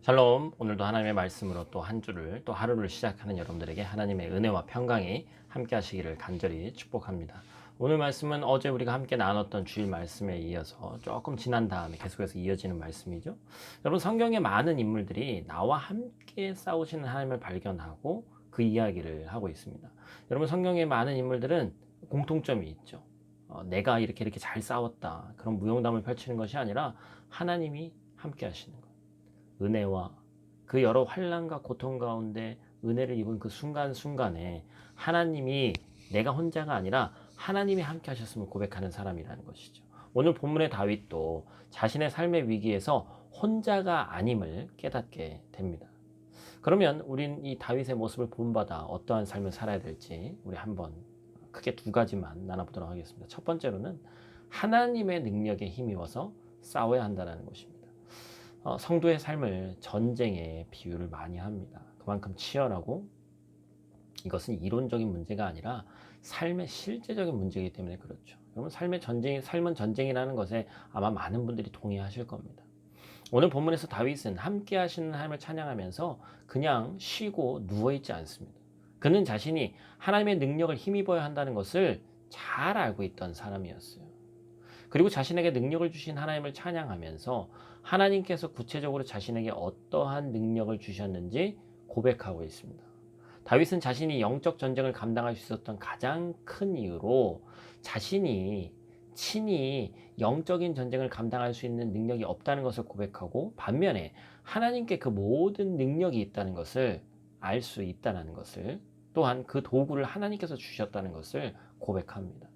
샬롬. 오늘도 하나님의 말씀으로 또 한 주를 또 하루를 시작하는 여러분들에게 하나님의 은혜와 평강이 함께 하시기를 간절히 축복합니다. 오늘 말씀은 어제 우리가 함께 나눴던 주일 말씀에 이어서 조금 지난 다음에 계속해서 이어지는 말씀이죠. 여러분, 성경의 많은 인물들이 나와 함께 싸우시는 하나님을 발견하고 그 이야기를 하고 있습니다. 여러분, 성경의 많은 인물들은 공통점이 있죠. 내가 이렇게 잘 싸웠다, 그런 무용담을 펼치는 것이 아니라 하나님이 함께 하시는 것, 은혜와 그 여러 환난과 고통 가운데 은혜를 입은 그 순간순간에 하나님이, 내가 혼자가 아니라 하나님이 함께 하셨음을 고백하는 사람이라는 것이죠. 오늘 본문의 다윗도 자신의 삶의 위기에서 혼자가 아님을 깨닫게 됩니다. 그러면 우린 이 다윗의 모습을 본받아 어떠한 삶을 살아야 될지 우리 한번 크게 두 가지만 나눠보도록 하겠습니다. 첫 번째로는 하나님의 능력에 힘입어서 싸워야 한다는 것입니다. 성도의 삶을 전쟁에 비유를 많이 합니다. 그만큼 치열하고, 이것은 이론적인 문제가 아니라 삶의 실제적인 문제이기 때문에 그렇죠. 여러분, 삶은 전쟁이라는 것에 아마 많은 분들이 동의하실 겁니다. 오늘 본문에서 다윗은 함께 하시는 하나님을 찬양하면서 그냥 쉬고 누워있지 않습니다. 그는 자신이 하나님의 능력을 힘입어야 한다는 것을 잘 알고 있던 사람이었어요. 그리고 자신에게 능력을 주신 하나님을 찬양하면서 하나님께서 구체적으로 자신에게 어떠한 능력을 주셨는지 고백하고 있습니다. 다윗은 자신이 영적 전쟁을 감당할 수 있었던 가장 큰 이유로 자신이 친히 영적인 전쟁을 감당할 수 있는 능력이 없다는 것을 고백하고, 반면에 하나님께 그 모든 능력이 있다는 것을 알 수 있다는 것을, 또한 그 도구를 하나님께서 주셨다는 것을 고백합니다.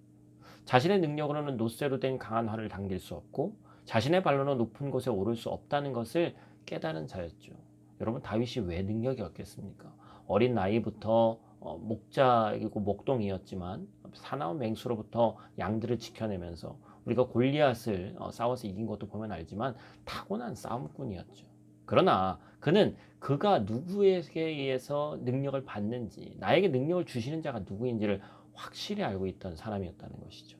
자신의 능력으로는 놋쇠로 된 강한 활을 당길 수 없고 자신의 발로는 높은 곳에 오를 수 없다는 것을 깨달은 자였죠. 여러분, 다윗이 왜 능력이 없겠습니까? 어린 나이부터 목자이고 목동이었지만 사나운 맹수로부터 양들을 지켜내면서, 우리가 골리앗을 싸워서 이긴 것도 보면 알지만 타고난 싸움꾼이었죠. 그러나 그는 그가 누구에게 의해서 능력을 받는지, 나에게 능력을 주시는 자가 누구인지를 확실히 알고 있던 사람이었다는 것이죠.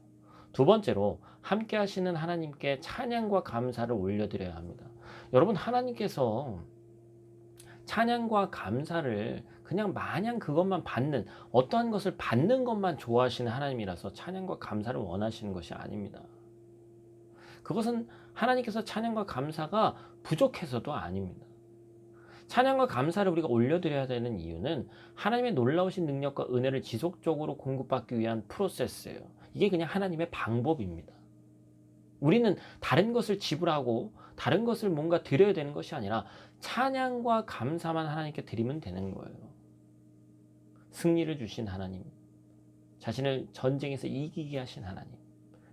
두 번째로, 함께 하시는 하나님께 찬양과 감사를 올려드려야 합니다. 여러분, 하나님께서 찬양과 감사를 그냥 마냥 그것만 받는, 어떠한 것을 받는 것만 좋아하시는 하나님이라서 찬양과 감사를 원하시는 것이 아닙니다. 그것은 하나님께서 찬양과 감사가 부족해서도 아닙니다. 찬양과 감사를 우리가 올려드려야 되는 이유는 하나님의 놀라우신 능력과 은혜를 지속적으로 공급받기 위한 프로세스예요. 이게 그냥 하나님의 방법입니다. 우리는 다른 것을 지불하고 다른 것을 뭔가 드려야 되는 것이 아니라 찬양과 감사만 하나님께 드리면 되는 거예요. 승리를 주신 하나님, 자신을 전쟁에서 이기게 하신 하나님,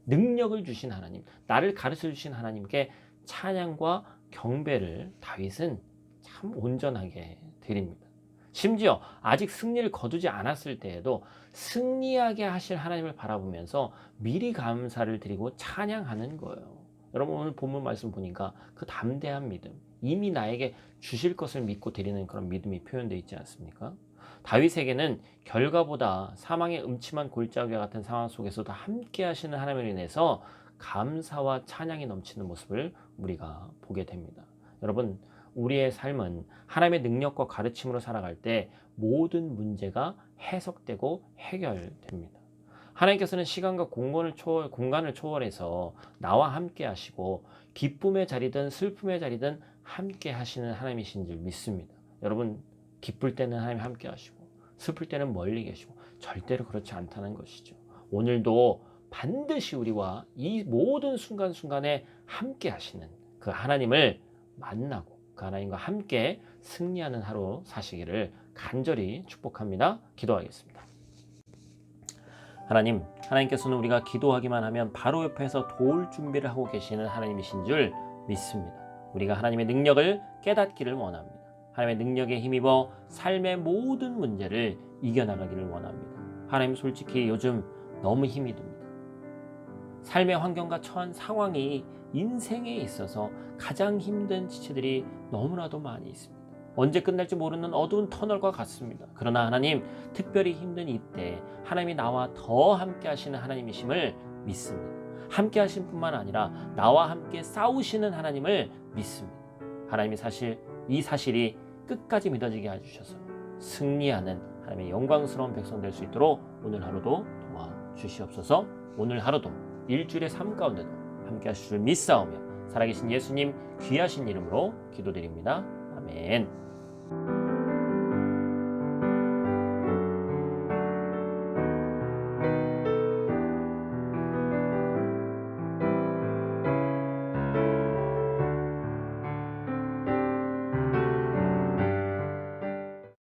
능력을 주신 하나님, 나를 가르쳐 주신 하나님께 찬양과 경배를 다윗은 참 온전하게 드립니다. 심지어 아직 승리를 거두지 않았을 때에도 승리하게 하실 하나님을 바라보면서 미리 감사를 드리고 찬양하는 거예요. 여러분, 오늘 본문 말씀 보니까 그 담대한 믿음, 이미 나에게 주실 것을 믿고 드리는 그런 믿음이 표현되어 있지 않습니까? 다윗에게는 결과보다 사망의 음침한 골짜기와 같은 상황 속에서도 함께 하시는 하나님을 인해서 감사와 찬양이 넘치는 모습을 우리가 보게 됩니다. 여러분, 우리의 삶은 하나님의 능력과 가르침으로 살아갈 때 모든 문제가 해석되고 해결됩니다. 하나님께서는 시간과 공간을 초월해서 나와 함께 하시고, 기쁨의 자리든 슬픔의 자리든 함께 하시는 하나님이신 줄 믿습니다. 여러분, 기쁠 때는 하나님 함께 하시고 슬플 때는 멀리 계시고 절대로 그렇지 않다는 것이죠. 오늘도 반드시 우리와 이 모든 순간순간에 함께 하시는 그 하나님을 만나고 그 하나님과 함께 승리하는 하루 사시기를 간절히 축복합니다. 기도하겠습니다. 하나님께서는 우리가 기도하기만 하면 바로 옆에서 도울 준비를 하고 계시는 하나님이신 줄 믿습니다. 우리가 하나님의 능력을 깨닫기를 원합니다. 하나님의 능력에 힘입어 삶의 모든 문제를 이겨나가기를 원합니다. 하나님, 솔직히 요즘 너무 힘이 듭니다. 삶의 환경과 처한 상황이 인생에 있어서 가장 힘든 지체들이 너무나도 많이 있습니다. 언제 끝날지 모르는 어두운 터널과 같습니다. 그러나 하나님, 특별히 힘든 이때 하나님이 나와 더 함께 하시는 하나님이심을 믿습니다. 함께 하신 뿐만 아니라 나와 함께 싸우시는 하나님을 믿습니다. 하나님이 사실 이 사실이 끝까지 믿어지게 해주셔서 승리하는 하나님의 영광스러운 백성 될 수 있도록 오늘 하루도 도와주시옵소서. 오늘 하루도 일주일의 삶 가운데도 함께 하실 줄 믿사오며 살아계신 예수님 귀하신 이름으로 기도드립니다. 아멘.